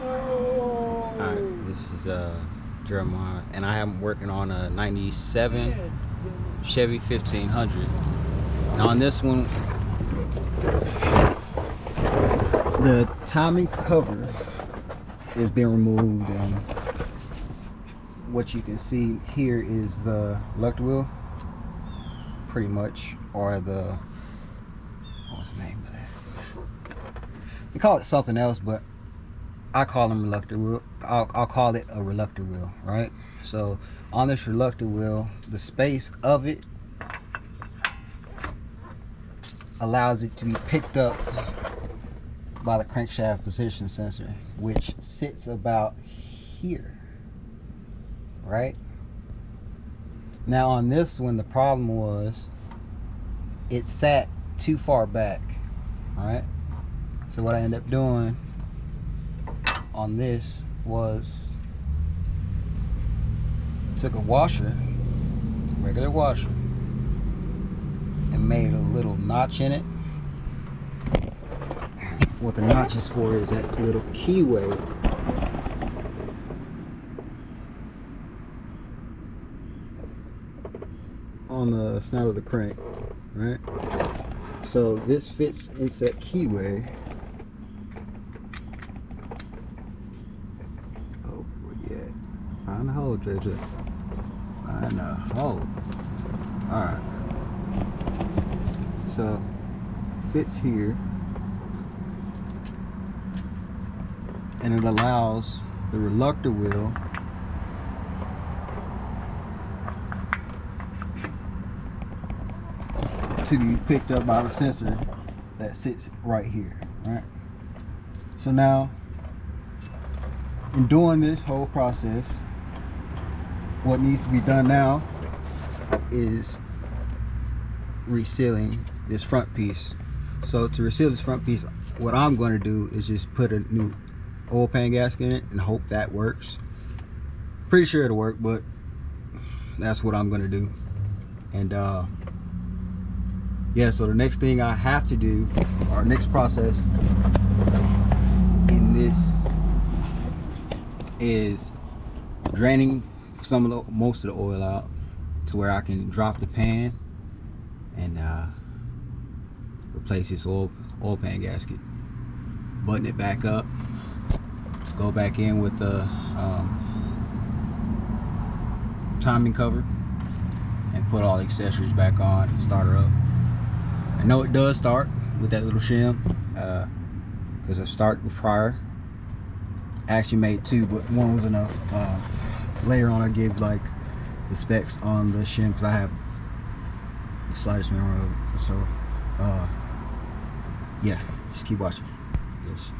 Alright, this is Jeremiah, and I am working on a 97 Chevy 1500. Now on this one, the timing cover is being removed, and what you can see here is the reluctor wheel, pretty much, or the, what's the name of that? They call it something else, but I call them reluctor wheel. I'll call it a reluctor wheel, right? So on this reluctor wheel, the space of it allows it to be picked up by the crankshaft position sensor, which sits about here, right? Now on this one, the problem was it sat too far back, all right? So what I ended up doing on this was took a washer, regular washer, and made a little notch in it. What the notch is for is that little keyway on the snout of the crank, right? So this fits into that keyway. Oh, where you at? Find the hole, JJ. Find the hole. Alright. So fits here, and it allows the reluctor wheel to be picked up by the sensor that sits right here, right? So now, in doing this whole process, what needs to be done now is resealing this front piece. So to reseal this front piece, what I'm going to do is just put a new oil pan gasket in it and hope that works. Pretty sure it'll work, but that's what I'm going to do. And yeah, so the next thing I have to do, our next process in this, is draining most of the oil out to where I can drop the pan and replace this oil pan gasket, button it back up, go back in with the timing cover, and put all the accessories back on and start her up. I know it does start with that little shim, because I started with prior. I actually made two, but one was enough. Later on I gave like the specs on the shim because I have the slightest memory of it. So yeah, just keep watching. Yes.